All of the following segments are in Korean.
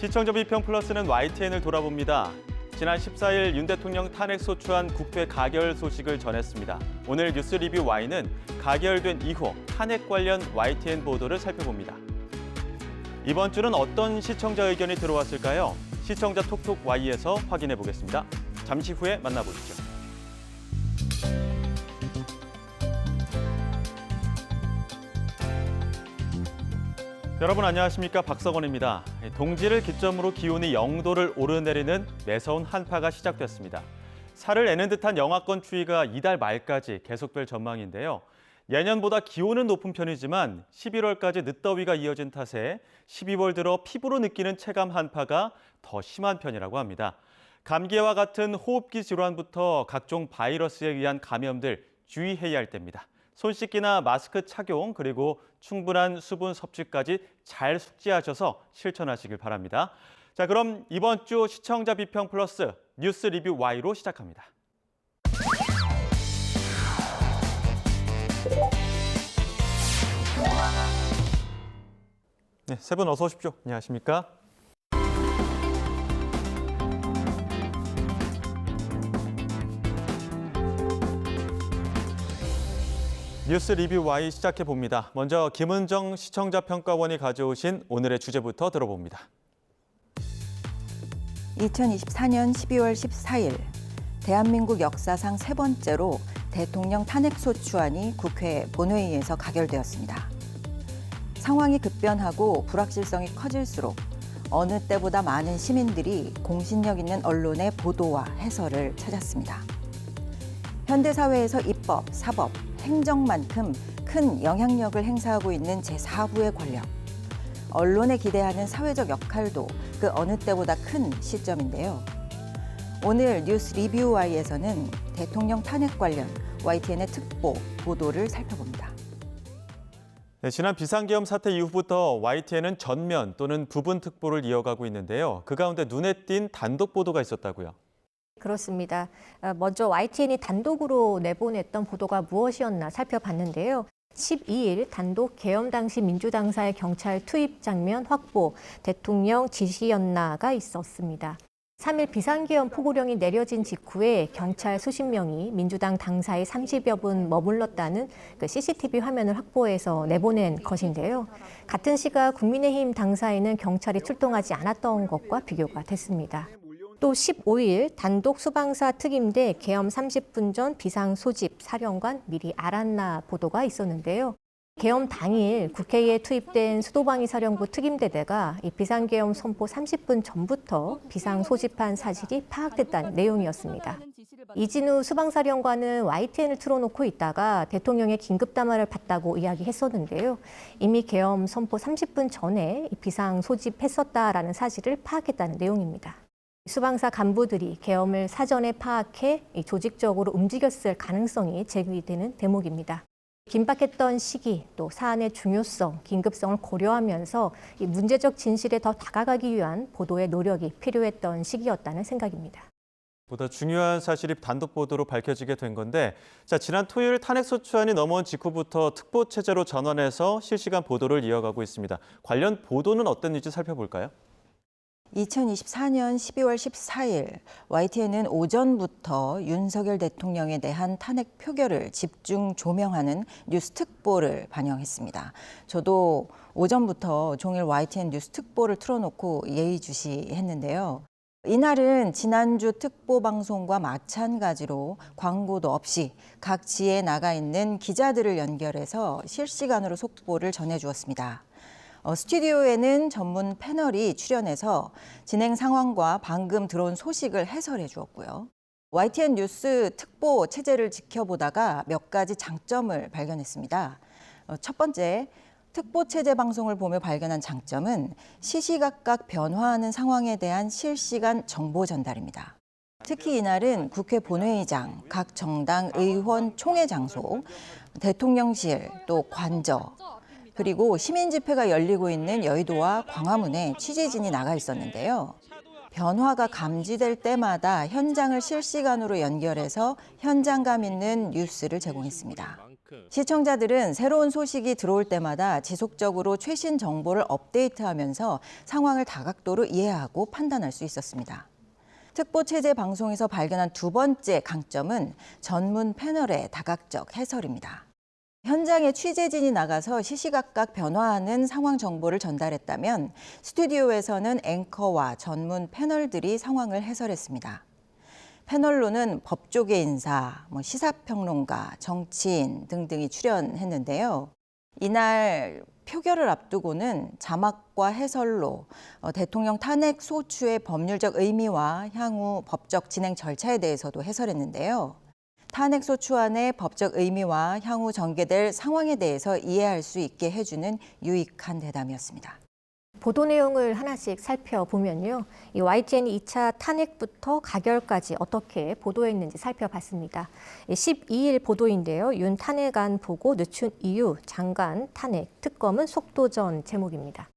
시청자 비평 플러스는 YTN을 돌아봅니다. 지난 14일 윤 대통령 탄핵 소추안 국회 가결 소식을 전했습니다. 오늘 뉴스 리뷰 Y는 가결된 이후 탄핵 관련 YTN 보도를 살펴봅니다. 이번 주는 어떤 시청자 의견이 들어왔을까요? 시청자 톡톡 Y에서 확인해 보겠습니다. 잠시 후에 만나보시죠. 여러분 안녕하십니까? 박석원입니다. 동지를 기점으로 기온이 0도를 오르내리는 매서운 한파가 시작됐습니다. 살을 애는 듯한 영하권 추위가 이달 말까지 계속될 전망인데요. 예년보다 기온은 높은 편이지만 11월까지 늦더위가 이어진 탓에 12월 들어 피부로 느끼는 체감 한파가 더 심한 편이라고 합니다. 감기와 같은 호흡기 질환부터 각종 바이러스에 의한 감염들 주의해야 할 때입니다. 손 씻기나 마스크 착용 그리고 충분한 수분 섭취까지 잘 숙지하셔서 실천하시길 바랍니다. 자, 그럼 이번 주 시청자 비평 플러스 뉴스 리뷰 Y로 시작합니다. 네, 세 분 어서 오십시오. 안녕하십니까? 뉴스 리뷰 Y 시작해 봅니다. 먼저 김은정 시청자평가원이 가져오신 오늘의 주제부터 들어봅니다. 2024년 12월 14일 대한민국 역사상 세 번째로 대통령 탄핵소추안이 국회 본회의에서 가결되었습니다. 상황이 급변하고 불확실성이 커질수록 어느 때보다 많은 시민들이 공신력 있는 언론의 보도와 해설을 찾았습니다. 현대사회에서 입법, 사법, 행정만큼 큰 영향력을 행사하고 있는 제4부의 권력. 언론에 기대하는 사회적 역할도 그 어느 때보다 큰 시점인데요. 오늘 뉴스 리뷰 Y에서는 대통령 탄핵 관련 YTN의 특보 보도를 살펴봅니다. 네, 지난 비상계엄 사태 이후부터 YTN은 전면 또는 부분 특보를 이어가고 있는데요. 그 가운데 눈에 띈 단독 보도가 있었다고요. 그렇습니다. 먼저 YTN이 단독으로 내보냈던 보도가 무엇이었나 살펴봤는데요. 12일 단독 계엄 당시 민주당사의 경찰 투입 장면 확보, 대통령 지시였나가 있었습니다. 3일 비상계엄 포고령이 내려진 직후에 경찰 수십 명이 민주당 당사에 30여 분 머물렀다는 CCTV 화면을 확보해서 내보낸 것인데요. 같은 시각 국민의힘 당사에는 경찰이 출동하지 않았던 것과 비교가 됐습니다. 또 15일 단독 수방사 특임대 계엄 30분 전 비상 소집 사령관 미리 알았나 보도가 있었는데요. 계엄 당일 국회에 투입된 수도방위 사령부 특임대대가 이 비상계엄 선포 30분 전부터 비상 소집한 사실이 파악됐다는 내용이었습니다. 이진우 수방사령관은 YTN을 틀어놓고 있다가 대통령의 긴급 담화를 받다고 이야기했었는데요. 이미 계엄 선포 30분 전에 비상 소집했었다라는 사실을 파악했다는 내용입니다. 수방사 간부들이 계엄을 사전에 파악해 조직적으로 움직였을 가능성이 제기되는 대목입니다. 긴박했던 시기, 또 사안의 중요성, 긴급성을 고려하면서 이 문제적 진실에 더 다가가기 위한 보도의 노력이 필요했던 시기였다는 생각입니다. 보다 중요한 사실이 단독 보도로 밝혀지게 된 건데, 자, 지난 토요일 탄핵소추안이 넘어온 직후부터 특보 체제로 전환해서 실시간 보도를 이어가고 있습니다. 관련 보도는 어땠는지 살펴볼까요? 2024년 12월 14일 YTN은 오전부터 윤석열 대통령에 대한 탄핵 표결을 집중 조명하는 뉴스 특보를 반영했습니다. 저도 오전부터 종일 YTN 뉴스 특보를 틀어놓고 예의주시했는데요. 이날은 지난주 특보 방송과 마찬가지로 광고도 없이 각 지에 나가 있는 기자들을 연결해서 실시간으로 속보를 전해주었습니다. 스튜디오에는 전문 패널이 출연해서 진행 상황과 방금 들어온 소식을 해설해 주었고요. YTN 뉴스 특보 체제를 지켜보다가 몇 가지 장점을 발견했습니다. 첫 번째, 특보 체제 방송을 보며 발견한 장점은 시시각각 변화하는 상황에 대한 실시간 정보 전달입니다. 특히 이날은 국회 본회의장, 각 정당 의원 총회 장소, 대통령실, 또 관저, 그리고 시민 집회가 열리고 있는 여의도와 광화문에 취재진이 나가 있었는데요. 변화가 감지될 때마다 현장을 실시간으로 연결해서 현장감 있는 뉴스를 제공했습니다. 시청자들은 새로운 소식이 들어올 때마다 지속적으로 최신 정보를 업데이트하면서 상황을 다각도로 이해하고 판단할 수 있었습니다. 특보 체제 방송에서 발견한 두 번째 강점은 전문 패널의 다각적 해설입니다. 현장에 취재진이 나가서 시시각각 변화하는 상황 정보를 전달했다면 스튜디오에서는 앵커와 전문 패널들이 상황을 해설했습니다. 패널로는 법조계 인사, 시사평론가, 정치인 등등이 출연했는데요. 이날 표결을 앞두고는 자막과 해설로 대통령 탄핵 소추의 법률적 의미와 향후 법적 진행 절차에 대해서도 해설했는데요. 탄핵 소추안의 법적 의미와 향후 전개될 상황에 대해서 이해할 수 있게 해주는 유익한 대담이었습니다. 보도 내용을 하나씩 살펴보면요. 이 YTN이 2차 탄핵부터 가결까지 어떻게 보도했는지 살펴봤습니다. 12일 보도인데요. 윤 탄핵안 보고 늦춘 이유, 장관 탄핵, 특검은 속도전 제목입니다.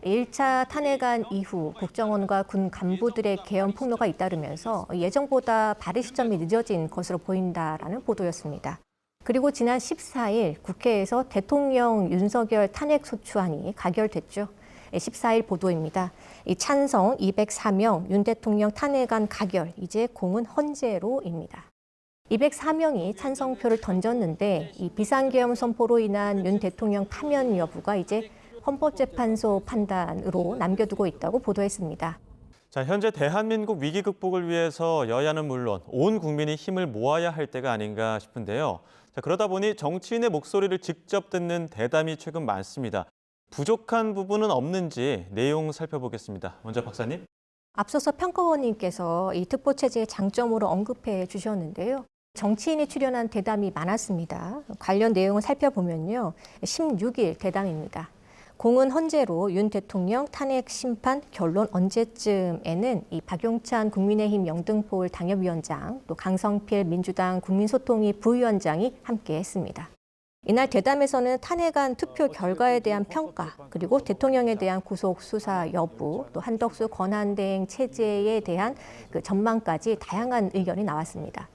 1차 탄핵안 이후 국정원과 군 간부들의 계엄 폭로가 잇따르면서 예정보다 발의 시점이 늦어진 것으로 보인다라는 보도였습니다. 그리고 지난 14일 국회에서 대통령 윤석열 탄핵 소추안이 가결됐죠. 14일 보도입니다. 이 찬성 204명 윤 대통령 탄핵안 가결, 이제 공은 헌재로입니다. 204명이 찬성표를 던졌는데 이 비상계엄 선포로 인한 윤 대통령 파면 여부가 이제 헌법재판소 판단으로 남겨두고 있다고 보도했습니다. 자, 현재 대한민국 위기 극복을 위해서 여야는 물론 온 국민이 힘을 모아야 할 때가 아닌가 싶은데요. 자, 그러다 보니 정치인의 목소리를 직접 듣는 대담이 최근 많습니다. 부족한 부분은 없는지 내용 살펴보겠습니다. 먼저 박사님. 앞서서 평가원님께서 이 특보 체제의 장점으로 언급해 주셨는데요. 정치인이 출연한 대담이 많았습니다. 관련 내용을 살펴보면요. 16일 대담입니다. 공은 헌재로 윤 대통령 탄핵 심판 결론 언제쯤에는 이 박용찬 국민의힘 영등포을 당협위원장, 또 강성필 민주당 국민소통위 부위원장이 함께했습니다. 이날 대담에서는 탄핵안 투표 결과에 대한 평가, 그리고 대통령에 대한 구속 수사 여부, 또 한덕수 권한대행 체제에 대한 그 전망까지 다양한 의견이 나왔습니다.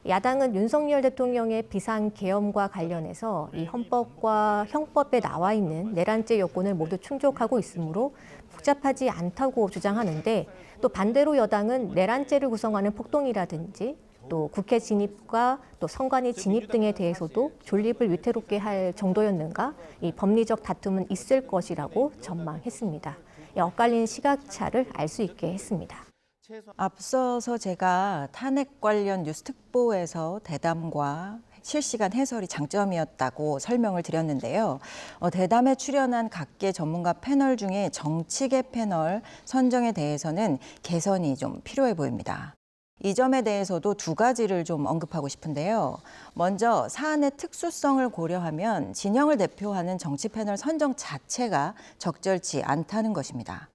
야당은 윤석열 대통령의 비상계엄과 관련해서 이 헌법과 형법에 나와 있는 내란죄 요건을 모두 충족하고 있으므로 복잡하지 않다고 주장하는데, 또 반대로 여당은 내란죄를 구성하는 폭동이라든지 또 국회 진입과 또 선관위 진입 등에 대해서도 존립을 위태롭게 할 정도였는가, 이 법리적 다툼은 있을 것이라고 전망했습니다. 엇갈린 시각차를 알 수 있게 했습니다. 앞서서 제가 탄핵 관련 뉴스 특보에서 대담과 실시간 해설이 장점이었다고 설명을 드렸는데요. 대담에 출연한 각계 전문가 패널 중에 정치계 패널 선정에 대해서는 개선이 좀 필요해 보입니다. 이 점에 대해서도 두 가지를 좀 언급하고 싶은데요. 먼저 사안의 특수성을 고려하면 진영을 대표하는 정치 패널 선정 자체가 적절치 않다는 것입니다.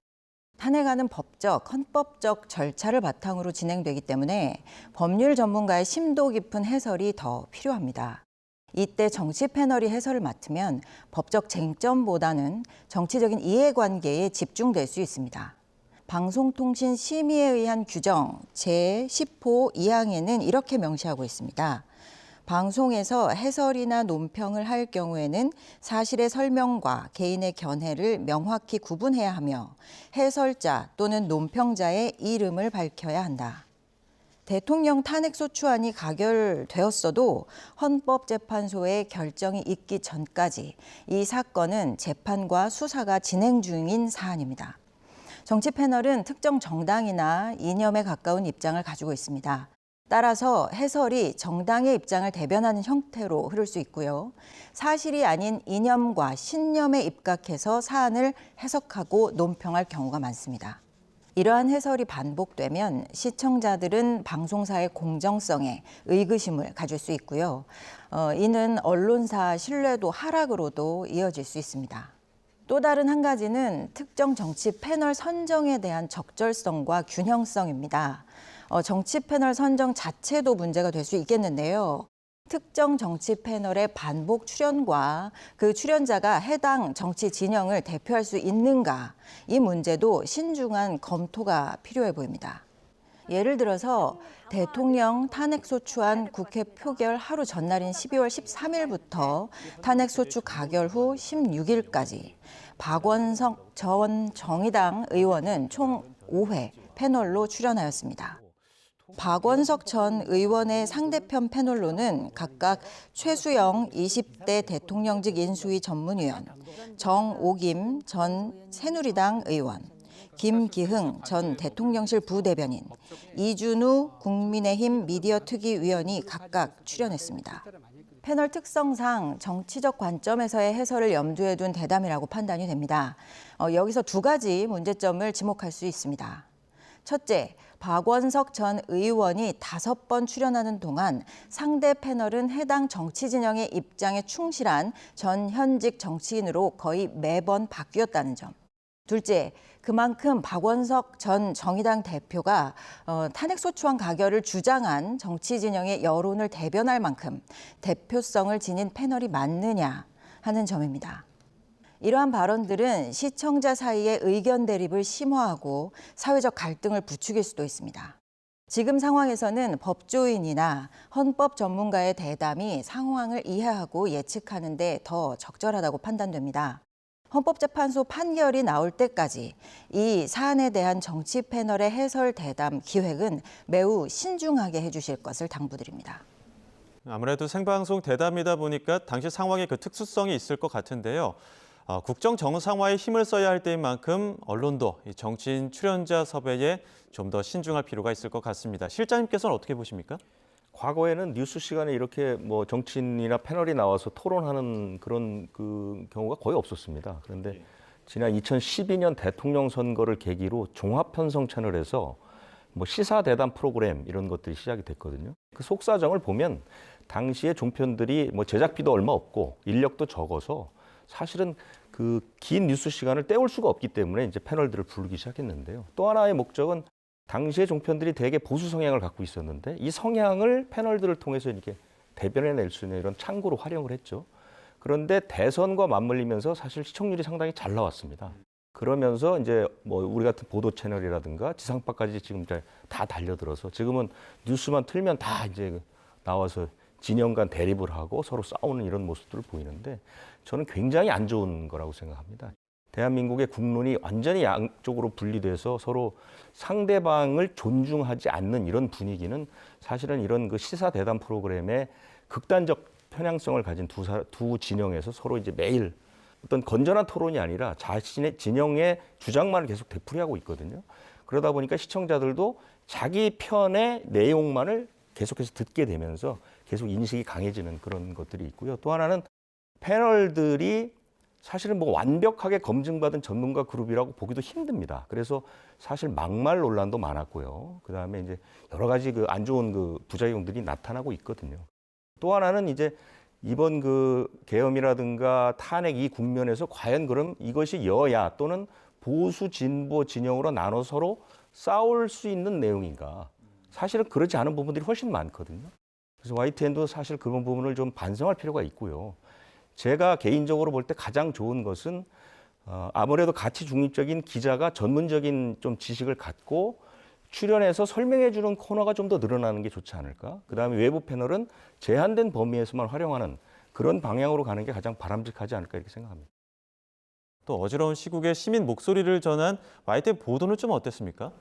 탄핵안은 법적, 헌법적 절차를 바탕으로 진행되기 때문에 법률 전문가의 심도 깊은 해설이 더 필요합니다. 이때 정치 패널이 해설을 맡으면 법적 쟁점보다는 정치적인 이해관계에 집중될 수 있습니다. 방송통신심의에 의한 규정 제10호 2항에는 이렇게 명시하고 있습니다. 방송에서 해설이나 논평을 할 경우에는 사실의 설명과 개인의 견해를 명확히 구분해야 하며 해설자 또는 논평자의 이름을 밝혀야 한다. 대통령 탄핵소추안이 가결되었어도 헌법재판소의 결정이 있기 전까지 이 사건은 재판과 수사가 진행 중인 사안입니다. 정치 패널은 특정 정당이나 이념에 가까운 입장을 가지고 있습니다. 따라서 해설이 정당의 입장을 대변하는 형태로 흐를 수 있고요. 사실이 아닌 이념과 신념에 입각해서 사안을 해석하고 논평할 경우가 많습니다. 이러한 해설이 반복되면 시청자들은 방송사의 공정성에 의구심을 가질 수 있고요. 이는 언론사 신뢰도 하락으로도 이어질 수 있습니다. 또 다른 한 가지는 특정 정치 패널 선정에 대한 적절성과 균형성입니다. 정치 패널 선정 자체도 문제가 될 수 있겠는데요. 특정 정치 패널의 반복 출연과 그 출연자가 해당 정치 진영을 대표할 수 있는가, 이 문제도 신중한 검토가 필요해 보입니다. 예를 들어서 대통령 탄핵소추안 국회 표결 하루 전날인 12월 13일부터 탄핵소추 가결 후 16일까지 박원석 전 정의당 의원은 총 5회 패널로 출연하였습니다. 박원석 전 의원의 상대편 패널로는 각각 최수영 20대 대통령직 인수위 전문위원, 정오김 전 새누리당 의원, 김기흥 전 대통령실 부대변인, 이준우 국민의힘 미디어특위위원이 각각 출연했습니다. 패널 특성상 정치적 관점에서의 해설을 염두에 둔 대담이라고 판단이 됩니다. 여기서 두 가지 문제점을 지목할 수 있습니다. 첫째, 박원석 전 의원이 5번 출연하는 동안 상대 패널은 해당 정치 진영의 입장에 충실한 전 현직 정치인으로 거의 매번 바뀌었다는 점. 둘째, 그만큼 박원석 전 정의당 대표가 탄핵소추안 가결을 주장한 정치 진영의 여론을 대변할 만큼 대표성을 지닌 패널이 맞느냐 하는 점입니다. 이러한 발언들은 시청자 사이의 의견 대립을 심화하고 사회적 갈등을 부추길 수도 있습니다. 지금 상황에서는 법조인이나 헌법 전문가의 대담이 상황을 이해하고 예측하는 데 더 적절하다고 판단됩니다. 헌법재판소 판결이 나올 때까지 이 사안에 대한 정치 패널의 해설 대담 기획은 매우 신중하게 해주실 것을 당부드립니다. 아무래도 생방송 대담이다 보니까 당시 상황의 그 특수성이 있을 것 같은데요. 국정 정상화에 힘을 써야 할 때인 만큼 언론도 이 정치인 출연자 섭외에 좀 더 신중할 필요가 있을 것 같습니다. 실장님께서는 어떻게 보십니까? 과거에는 뉴스 시간에 이렇게 뭐 정치인이나 패널이 나와서 토론하는 그런 그 경우가 거의 없었습니다. 그런데 지난 2012년 대통령 선거를 계기로 종합 편성 채널에서 뭐 시사 대담 프로그램 이런 것들이 시작이 됐거든요. 그 속사정을 보면 당시에 종편들이 뭐 제작비도 얼마 없고 인력도 적어서 사실은 그 긴 뉴스 시간을 때울 수가 없기 때문에 이제 패널들을 부르기 시작했는데요. 또 하나의 목적은 당시에 종편들이 대개 보수 성향을 갖고 있었는데 이 성향을 패널들을 통해서 이렇게 대변해낼 수 있는 이런 창구로 활용을 했죠. 그런데 대선과 맞물리면서 사실 시청률이 상당히 잘 나왔습니다. 그러면서 이제 뭐 우리 같은 보도 채널이라든가 지상파까지 지금 다 달려들어서 지금은 뉴스만 틀면 다 이제 나와서 진영 간 대립을 하고 서로 싸우는 이런 모습들을 보이는데 저는 굉장히 안 좋은 거라고 생각합니다. 대한민국의 국론이 완전히 양쪽으로 분리돼서 서로 상대방을 존중하지 않는 이런 분위기는 사실은 이런 그 시사 대담 프로그램의 극단적 편향성을 가진 두 진영에서 서로 이제 매일 어떤 건전한 토론이 아니라 자신의 진영의 주장만을 계속 되풀이하고 있거든요. 그러다 보니까 시청자들도 자기 편의 내용만을 계속해서 듣게 되면서 계속 인식이 강해지는 그런 것들이 있고요. 또 하나는 패널들이 사실은 뭐 완벽하게 검증받은 전문가 그룹이라고 보기도 힘듭니다. 그래서 사실 막말 논란도 많았고요. 그다음에 이제 여러 가지 그 안 좋은 그 부작용들이 나타나고 있거든요. 또 하나는 이제 이번 그 계엄이라든가 탄핵 이 국면에서 과연 그럼 이것이 여야 또는 보수 진보 진영으로 나눠 서로 싸울 수 있는 내용인가? 사실은 그렇지 않은 부분들이 훨씬 많거든요. 그래서 YTN도 사실 그런 부분을 좀 반성할 필요가 있고요. 제가 개인적으로 볼 때 가장 좋은 것은 아무래도 가치 중립적인 기자가 전문적인 좀 지식을 갖고 출연해서 설명해 주는 코너가 좀 더 늘어나는 게 좋지 않을까? 그다음에 외부 패널은 제한된 범위에서만 활용하는 그런 방향으로 가는 게 가장 바람직하지 않을까 이렇게 생각합니다. 또 어지러운 시국에 시민 목소리를 전한 YTN 보도는 좀 어땠습니까?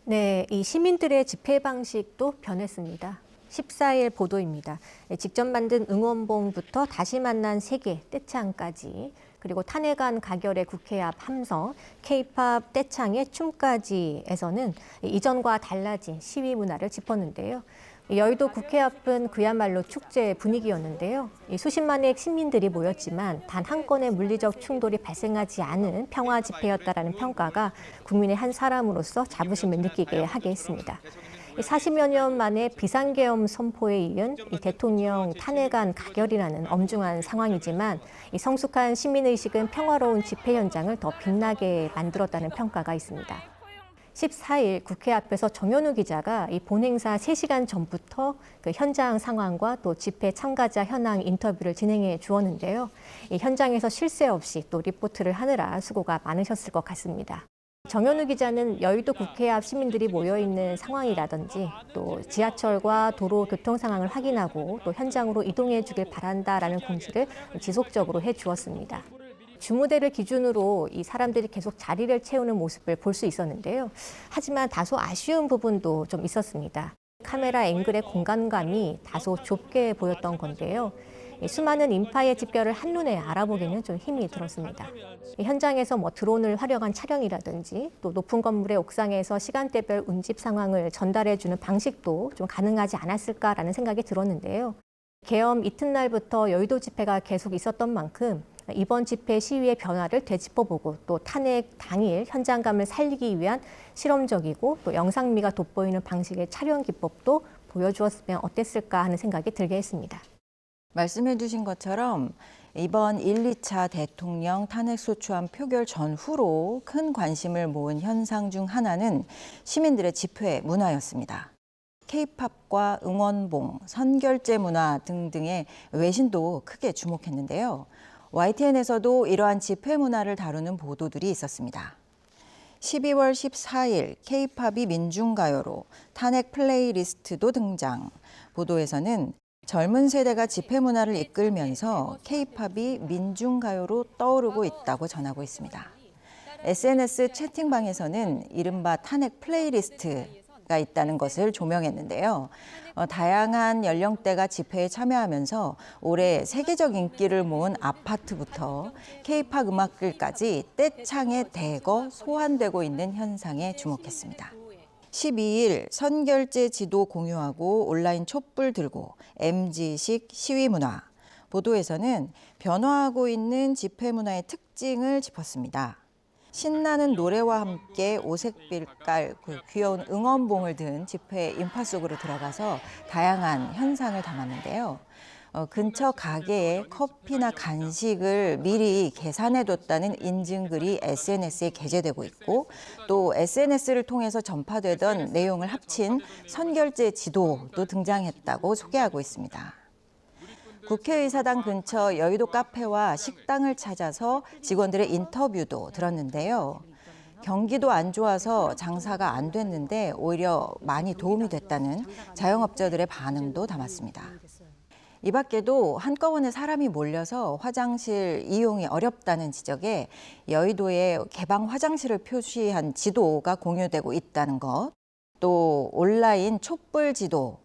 네, 이 시민들의 집회 방식도 변했습니다. 14일 보도입니다. 직접 만든 응원봉부터 다시 만난 세계 떼창까지 그리고 탄핵안 가결의 국회 앞 함성, K-팝 떼창의 춤까지에서는 이전과 달라진 시위 문화를 짚었는데요. 여의도 국회 앞은 그야말로 축제 분위기였는데요. 수십만의 시민들이 모였지만 단 한 건의 물리적 충돌이 발생하지 않은 평화 집회였다라는 평가가 국민의 한 사람으로서 자부심을 느끼게 하게 했습니다. 40여 년 만에 비상계엄 선포에 이은 이 대통령 탄핵안 가결이라는 엄중한 상황이지만 이 성숙한 시민의식은 평화로운 집회 현장을 더 빛나게 만들었다는 평가가 있습니다. 14일 국회 앞에서 정현우 기자가 이 본행사 3시간 전부터 그 현장 상황과 또 집회 참가자 현황 인터뷰를 진행해 주었는데요. 이 현장에서 쉴 새 없이 또 리포트를 하느라 수고가 많으셨을 것 같습니다. 정현우 기자는 여의도 국회 앞 시민들이 모여있는 상황이라든지 또 지하철과 도로 교통 상황을 확인하고 또 현장으로 이동해 주길 바란다라는 공지를 지속적으로 해주었습니다. 주무대를 기준으로 이 사람들이 계속 자리를 채우는 모습을 볼 수 있었는데요. 하지만 다소 아쉬운 부분도 좀 있었습니다. 카메라 앵글의 공간감이 다소 좁게 보였던 건데요. 수많은 인파의 집결을 한눈에 알아보기는 좀 힘이 들었습니다. 현장에서 드론을 활용한 촬영이라든지 또 높은 건물의 옥상에서 시간대별 운집 상황을 전달해주는 방식도 좀 가능하지 않았을까라는 생각이 들었는데요. 계엄 이튿날부터 여의도 집회가 계속 있었던 만큼 이번 집회 시위의 변화를 되짚어보고 또 탄핵 당일 현장감을 살리기 위한 실험적이고 또 영상미가 돋보이는 방식의 촬영 기법도 보여주었으면 어땠을까 하는 생각이 들게 했습니다. 말씀해 주신 것처럼 이번 1, 2차 대통령 탄핵소추안 표결 전후로 큰 관심을 모은 현상 중 하나는 시민들의 집회 문화였습니다. K-팝과 응원봉, 선결제 문화 등등의 외신도 크게 주목했는데요. YTN에서도 이러한 집회 문화를 다루는 보도들이 있었습니다. 12월 14일 K-팝이 민중가요로 탄핵 플레이리스트도 등장. 보도에서는 젊은 세대가 집회 문화를 이끌면서 K-팝이 민중가요로 떠오르고 있다고 전하고 있습니다. SNS 채팅방에서는 이른바 탄핵 플레이리스트가 있다는 것을 조명했는데요. 다양한 연령대가 집회에 참여하면서 올해 세계적 인기를 모은 아파트부터 K-팝 음악들까지 떼창에 대거 소환되고 있는 현상에 주목했습니다. 12일 선결제 지도 공유하고 온라인 촛불 들고 MZ식 시위 문화. 보도에서는 변화하고 있는 집회 문화의 특징을 짚었습니다. 신나는 노래와 함께 오색빛깔 귀여운 응원봉을 든 집회 인파 속으로 들어가서 다양한 현상을 담았는데요. 근처 가게에 커피나 간식을 미리 계산해뒀다는 인증글이 SNS에 게재되고 있고 또 SNS를 통해서 전파되던 내용을 합친 선결제 지도도 등장했다고 소개하고 있습니다. 국회의사당 근처 여의도 카페와 식당을 찾아서 직원들의 인터뷰도 들었는데요. 경기도 안 좋아서 장사가 안 됐는데 오히려 많이 도움이 됐다는 자영업자들의 반응도 담았습니다. 이 밖에도 한꺼번에 사람이 몰려서 화장실 이용이 어렵다는 지적에 여의도에 개방 화장실을 표시한 지도가 공유되고 있다는 것, 또 온라인 촛불 지도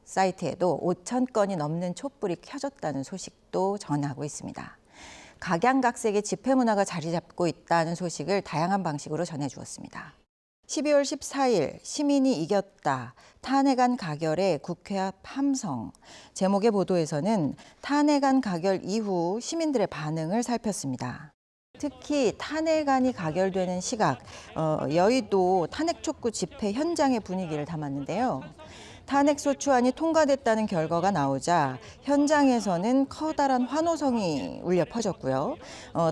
사이트에도 5,000건이 넘는 촛불이 켜졌다는 소식도 전하고 있습니다. 각양각색의 집회 문화가 자리 잡고 있다는 소식을 다양한 방식으로 전해주었습니다. 12월 14일 시민이 이겼다. 탄핵안 가결에 국회 앞 함성. 제목의 보도에서는 탄핵안 가결 이후 시민들의 반응을 살폈습니다. 특히 탄핵안이 가결되는 시각, 여의도 탄핵 촉구 집회 현장의 분위기를 담았는데요. 탄핵소추안이 통과됐다는 결과가 나오자 현장에서는 커다란 환호성이 울려 퍼졌고요.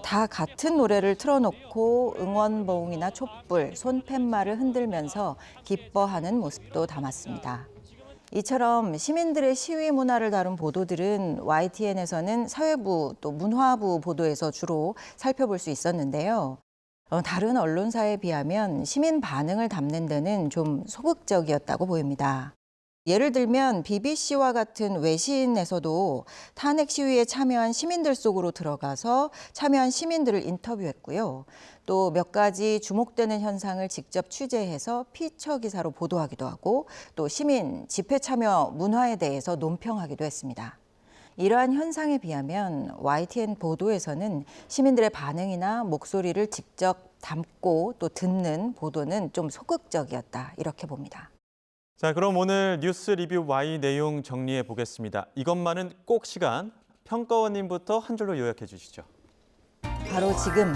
다 같은 노래를 틀어놓고 응원봉이나 촛불, 손팻말을 흔들면서 기뻐하는 모습도 담았습니다. 이처럼 시민들의 시위 문화를 다룬 보도들은 YTN에서는 사회부 또 문화부 보도에서 주로 살펴볼 수 있었는데요. 다른 언론사에 비하면 시민 반응을 담는 데는 좀 소극적이었다고 보입니다. 예를 들면 BBC와 같은 외신에서도 탄핵 시위에 참여한 시민들 속으로 들어가서 참여한 시민들을 인터뷰했고요. 또 몇 가지 주목되는 현상을 직접 취재해서 피처 기사로 보도하기도 하고 또 시민 집회 참여 문화에 대해서 논평하기도 했습니다. 이러한 현상에 비하면 YTN 보도에서는 시민들의 반응이나 목소리를 직접 담고 또 듣는 보도는 좀 소극적이었다 이렇게 봅니다. 자, 그럼 오늘 뉴스 리뷰 Y 내용 정리해 보겠습니다. 이것만은 꼭 시간, 평가원님부터 한 줄로 요약해 주시죠. 바로 지금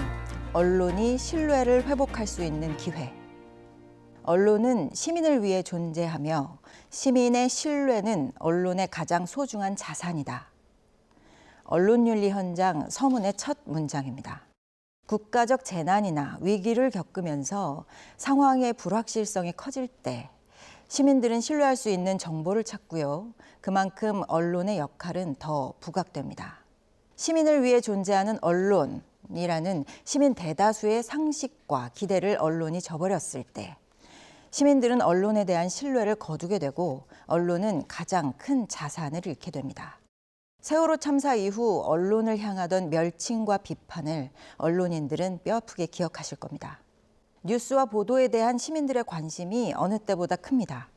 언론이 신뢰를 회복할 수 있는 기회. 언론은 시민을 위해 존재하며 시민의 신뢰는 언론의 가장 소중한 자산이다. 언론윤리 현장 서문의 첫 문장입니다. 국가적 재난이나 위기를 겪으면서 상황의 불확실성이 커질 때 시민들은 신뢰할 수 있는 정보를 찾고요. 그만큼 언론의 역할은 더 부각됩니다. 시민을 위해 존재하는 언론, 이라는 시민 대다수의 상식과 기대를 언론이 저버렸을 때 시민들은 언론에 대한 신뢰를 거두게 되고 언론은 가장 큰 자산을 잃게 됩니다. 세월호 참사 이후 언론을 향하던 멸칭과 비판을 언론인들은 뼈아프게 기억하실 겁니다. 뉴스와 보도에 대한 시민들의 관심이 어느 때보다 큽니다.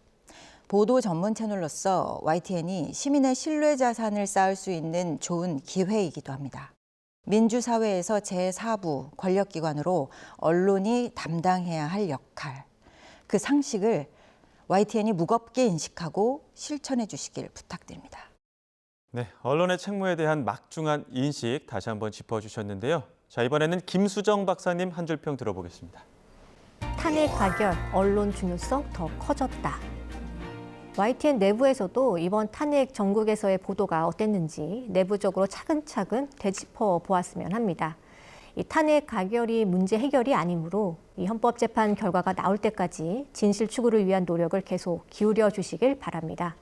보도 전문 채널로서 YTN이 시민의 신뢰 자산을 쌓을 수 있는 좋은 기회이기도 합니다. 민주사회에서 제4부 권력기관으로 언론이 담당해야 할 역할, 그 상식을 YTN이 무겁게 인식하고 실천해 주시길 부탁드립니다. 네, 언론의 책무에 대한 막중한 인식 다시 한번 짚어주셨는데요. 자, 이번에는 김수정 박사님 한 줄 평 들어보겠습니다. 탄핵 가결, 언론 중요성 더 커졌다. YTN 내부에서도 이번 탄핵 전국에서의 보도가 어땠는지 내부적으로 차근차근 되짚어 보았으면 합니다. 이 탄핵 가결이 문제 해결이 아니므로 이 헌법재판 결과가 나올 때까지 진실 추구를 위한 노력을 계속 기울여 주시길 바랍니다.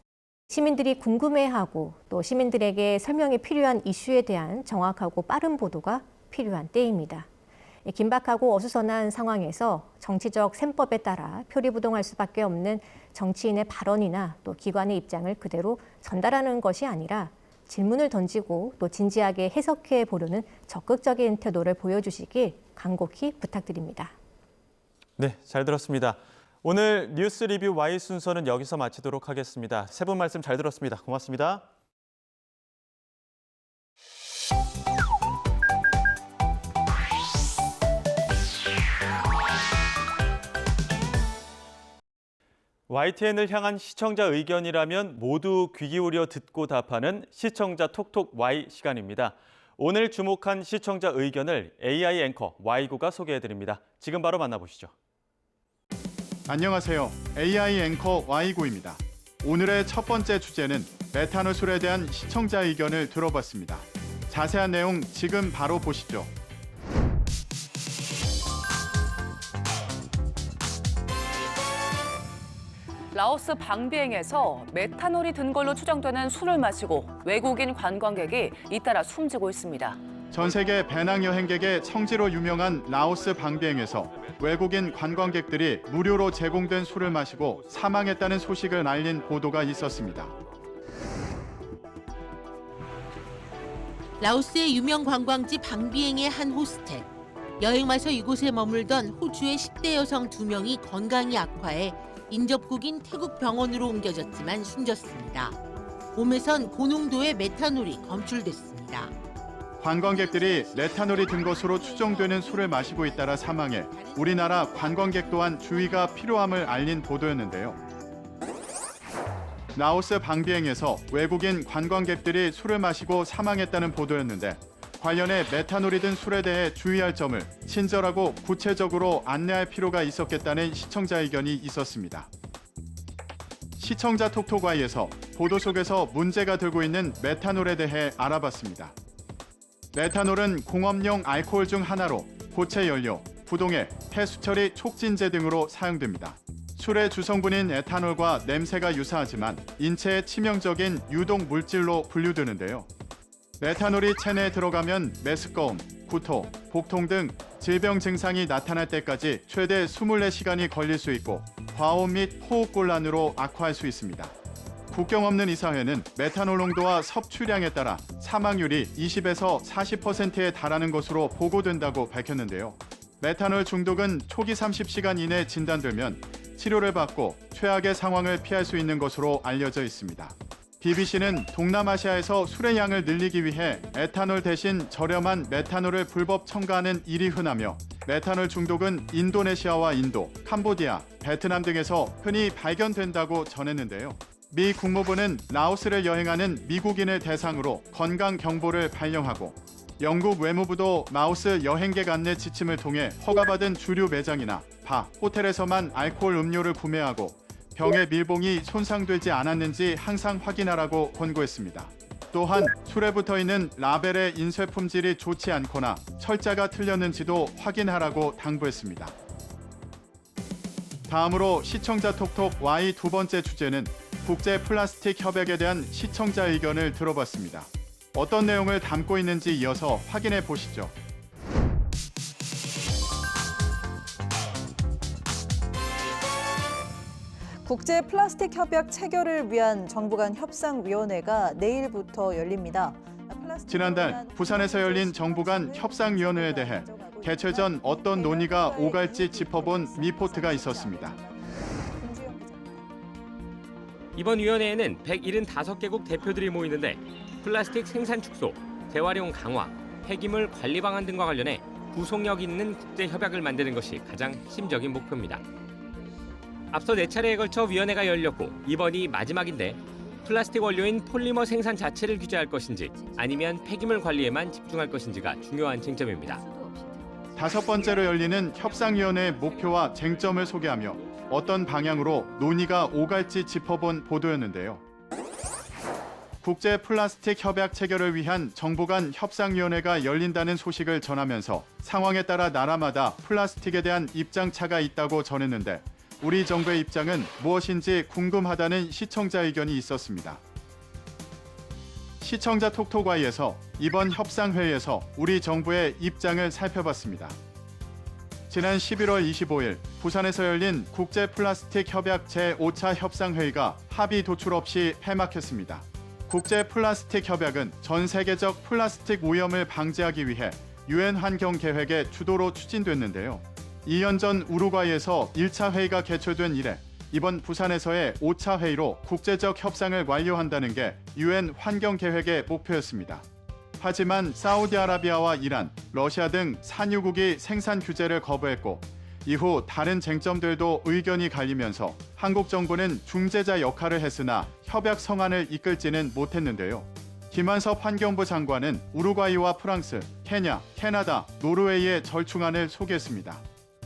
시민들이 궁금해하고 또 시민들에게 설명이 필요한 이슈에 대한 정확하고 빠른 보도가 필요한 때입니다. 긴박하고 어수선한 상황에서 정치적 셈법에 따라 표리부동할 수밖에 없는 정치인의 발언이나 또 기관의 입장을 그대로 전달하는 것이 아니라 질문을 던지고 또 진지하게 해석해 보려는 적극적인 태도를 보여주시길 간곡히 부탁드립니다. 네, 잘 들었습니다. 오늘 뉴스 리뷰 Y 순서는 여기서 마치도록 하겠습니다. 세 분 말씀 잘 들었습니다. 고맙습니다. YTN을 향한 시청자 의견이라면 모두 귀 기울여 듣고 답하는 시청자 톡톡 Y 시간입니다. 오늘 주목한 시청자 의견을 AI 앵커 Y구가 소개해드립니다. 지금 바로 만나보시죠. 안녕하세요. AI 앵커 Y구입니다. 오늘의 첫 번째 주제는 메탄올술에 대한 시청자 의견을 들어봤습니다. 자세한 내용 지금 바로 보시죠. 라오스 방비행에서 메탄올이 든 걸로 추정되는 술을 마시고 외국인 관광객이 잇따라 숨지고 있습니다. 전 세계 배낭 여행객의 성지로 유명한 라오스 방비행에서 외국인 관광객들이 무료로 제공된 술을 마시고 사망했다는 소식을 알린 보도가 있었습니다. 라오스의 유명 관광지 방비행의 한 호스텔. 여행 와서 이곳에 머물던 호주의 10대 여성 2명이 건강이 악화해 인접국인 태국 병원으로 옮겨졌지만 숨졌습니다. 몸에선 고농도의 메탄올이 검출됐습니다. 관광객들이 메탄올이 든 것으로 추정되는 술을 마시고 있다라 사망해 우리나라 관광객 또한 주의가 필요함을 알린 보도였는데요. 라오스 방비행에서 외국인 관광객들이 술을 마시고 사망했다는 보도였는데 관련해 메탄올이 든 술에 대해 주의할 점을 친절하고 구체적으로 안내할 필요가 있었겠다는 시청자 의견이 있었습니다. 시청자 톡톡Y에서 보도 속에서 문제가 되고 있는 메탄올에 대해 알아봤습니다. 메탄올은 공업용 알코올 중 하나로 고체 연료, 부동액, 폐수처리 촉진제 등으로 사용됩니다. 술의 주성분인 에탄올과 냄새가 유사하지만 인체에 치명적인 유독 물질로 분류되는데요. 메탄올이 체내에 들어가면 메스꺼움, 구토, 복통 등 질병 증상이 나타날 때까지 최대 24시간이 걸릴 수 있고 과호흡 및 호흡곤란으로 악화할 수 있습니다. 국경 없는 이 사회는 메탄올 농도와 섭취량에 따라 사망률이 20에서 40%에 달하는 것으로 보고된다고 밝혔는데요. 메탄올 중독은 초기 30시간 이내 진단되면 치료를 받고 최악의 상황을 피할 수 있는 것으로 알려져 있습니다. BBC는 동남아시아에서 술의 양을 늘리기 위해 에탄올 대신 저렴한 메탄올을 불법 첨가하는 일이 흔하며 메탄올 중독은 인도네시아와 인도, 캄보디아, 베트남 등에서 흔히 발견된다고 전했는데요. 미 국무부는 라오스를 여행하는 미국인을 대상으로 건강 경보를 발령하고 영국 외무부도 라오스 여행객 안내 지침을 통해 허가받은 주류 매장이나 바, 호텔에서만 알코올 음료를 구매하고 병의 밀봉이 손상되지 않았는지 항상 확인하라고 권고했습니다. 또한 술에 붙어있는 라벨의 인쇄 품질이 좋지 않거나 철자가 틀렸는지도 확인하라고 당부했습니다. 다음으로 시청자 톡톡 Y 두 번째 주제는 국제 플라스틱 협약에 대한 시청자 의견을 들어봤습니다. 어떤 내용을 담고 있는지 이어서 확인해 보시죠. 국제 플라스틱 협약 체결을 위한 정부 간 협상위원회가 내일부터 열립니다. 지난달 부산에서 열린 정부 간 협상위원회에 대해 개최 전 어떤 논의가 오갈지 짚어본 미포트가 있었습니다. 이번 위원회에는 175개국 대표들이 모이는데 플라스틱 생산 축소, 재활용 강화, 폐기물 관리 방안 등과 관련해 구속력 있는 국제 협약을 만드는 것이 가장 핵심적인 목표입니다. 앞서 4차례에 걸쳐 위원회가 열렸고 이번이 마지막인데 플라스틱 원료인 폴리머 생산 자체를 규제할 것인지 아니면 폐기물 관리에만 집중할 것인지가 중요한 쟁점입니다. 5번째로 열리는 협상위원회의 목표와 쟁점을 소개하며 어떤 방향으로 논의가 오갈지 짚어본 보도였는데요. 국제 플라스틱 협약 체결을 위한 정부 간 협상위원회가 열린다는 소식을 전하면서 상황에 따라 나라마다 플라스틱에 대한 입장 차가 있다고 전했는데 우리 정부의 입장은 무엇인지 궁금하다는 시청자 의견이 있었습니다. 시청자 톡톡Y에서 이번 협상회의에서 우리 정부의 입장을 살펴봤습니다. 지난 11월 25일 부산에서 열린 국제 플라스틱 협약 제5차 협상회의가 합의 도출 없이 폐막했습니다. 국제 플라스틱 협약은 전 세계적 플라스틱 오염을 방지하기 위해 유엔 환경 계획의 주도로 추진됐는데요. 2년 전 우루과이에서 1차 회의가 개최된 이래 이번 부산에서의 5차 회의로 국제적 협상을 완료한다는 게 유엔 환경 계획의 목표였습니다. 하지만 사우디아라비아와 이란, 러시아 등 산유국이 생산 규제를 거부했고 이후 다른 쟁점들도 의견이 갈리면서 한국 정부는 중재자 역할을 했으나 협약 성안을 이끌지는 못했는데요. 김한섭 환경부 장관은 우루과이와 프랑스, 케냐, 캐나다, 노르웨이의 절충안을 소개했습니다.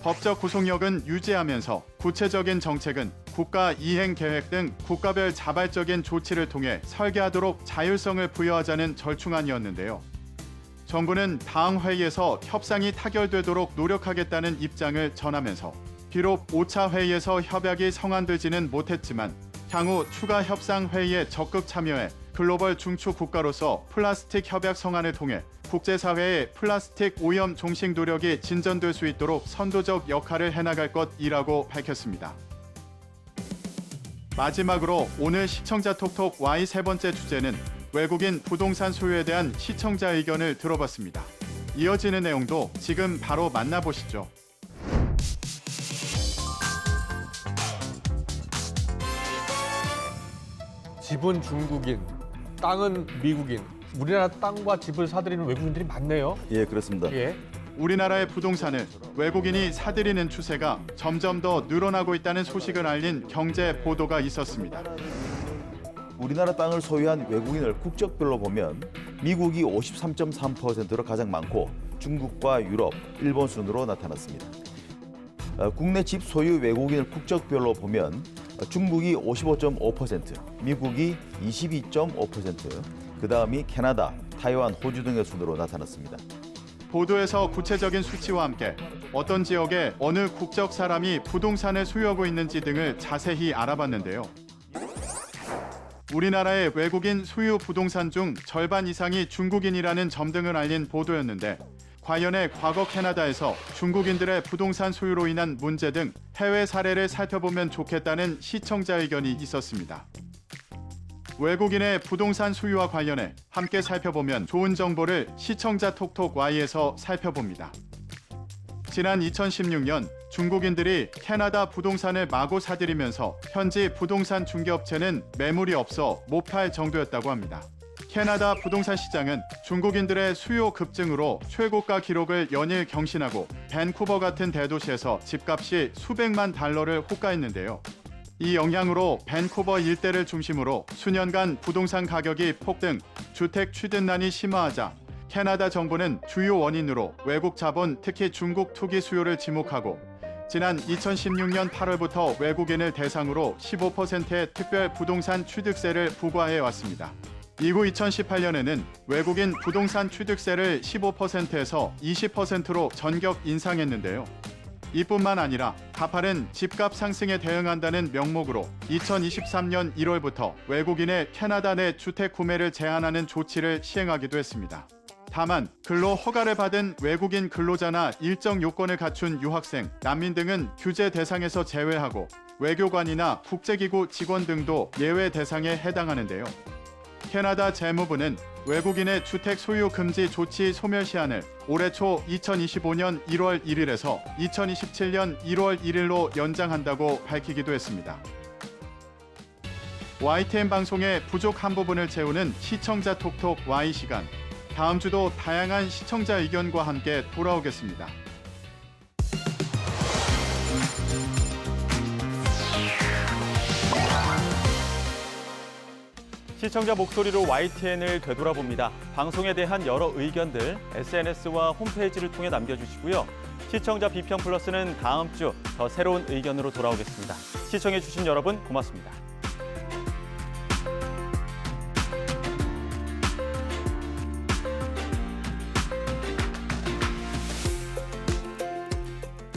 법적 구속력은 유지하면서 구체적인 정책은 국가 이행 계획 등 국가별 자발적인 조치를 통해 설계하도록 자율성을 부여하자는 절충안이었는데요. 정부는 다음 회의에서 협상이 타결되도록 노력하겠다는 입장을 전하면서 비록 5차 회의에서 협약이 성안되지는 못했지만 향후 추가 협상 회의에 적극 참여해 글로벌 중추 국가로서 플라스틱 협약 성안을 통해 국제사회의 플라스틱 오염 종식 노력이 진전될 수 있도록 선도적 역할을 해나갈 것이라고 밝혔습니다. 마지막으로 오늘 시청자 톡톡 Y 세 번째 주제는 외국인 부동산 소유에 대한 시청자 의견을 들어봤습니다. 이어지는 내용도 지금 바로 만나보시죠. 집은 중국인, 땅은 미국인. 우리나라 땅과 집을 사들이는 외국인들이 많네요. 예, 그렇습니다. 예. 우리나라의 부동산을 외국인이 사들이는 추세가 점점 더 늘어나고 있다는 소식을 알린 경제 보도가 있었습니다. 우리나라 땅을 소유한 외국인을 국적별로 보면 미국이 53.3%로 가장 많고 중국과 유럽, 일본 순으로 나타났습니다. 국내 집 소유 외국인을 국적별로 보면 중국이 55.5%, 미국이 22.5%, 그다음이 캐나다, 타이완, 호주 등의 순으로 나타났습니다. 보도에서 구체적인 수치와 함께 어떤 지역에 어느 국적 사람이 부동산을 소유하고 있는지 등을 자세히 알아봤는데요. 우리나라의 외국인 소유 부동산 중 절반 이상이 중국인이라는 점 등을 알린 보도였는데 관련해 과거 캐나다에서 중국인들의 부동산 소유로 인한 문제 등 해외 사례를 살펴보면 좋겠다는 시청자 의견이 있었습니다. 외국인의 부동산 소유와 관련해 함께 살펴보면 좋은 정보를 시청자 톡톡 Y에서 살펴봅니다. 지난 2016년 중국인들이 캐나다 부동산을 마구 사들이면서 현지 부동산 중개업체는 매물이 없어 못 팔 정도였다고 합니다. 캐나다 부동산 시장은 중국인들의 수요 급증으로 최고가 기록을 연일 경신하고 밴쿠버 같은 대도시에서 집값이 수백만 달러를 호가했는데요. 이 영향으로 밴쿠버 일대를 중심으로 수년간 부동산 가격이 폭등, 주택 취득난이 심화하자 캐나다 정부는 주요 원인으로 외국 자본, 특히 중국 투기 수요를 지목하고 지난 2016년 8월부터 외국인을 대상으로 15%의 특별 부동산 취득세를 부과해 왔습니다. 이후 2018년에는 외국인 부동산 취득세를 15%에서 20%로 전격 인상했는데요. 이뿐만 아니라 가파른 집값 상승에 대응한다는 명목으로 2023년 1월부터 외국인의 캐나다 내 주택 구매를 제한하는 조치를 시행하기도 했습니다. 다만 근로 허가를 받은 외국인 근로자나 일정 요건을 갖춘 유학생, 난민 등은 규제 대상에서 제외하고 외교관이나 국제기구 직원 등도 예외 대상에 해당하는데요. 캐나다 재무부는 외국인의 주택 소유 금지 조치 소멸시한을 올해 초 2025년 1월 1일에서 2027년 1월 1일로 연장한다고 밝히기도 했습니다. YTN 방송의 부족한 부분을 채우는 시청자 톡톡 Y시간. 다음 주도 다양한 시청자 의견과 함께 돌아오겠습니다. 시청자 목소리로 YTN을 되돌아봅니다. 방송에 대한 여러 의견들 SNS와 홈페이지를 통해 남겨주시고요. 시청자 비평 플러스는 다음 주 더 새로운 의견으로 돌아오겠습니다. 시청해주신 여러분 고맙습니다.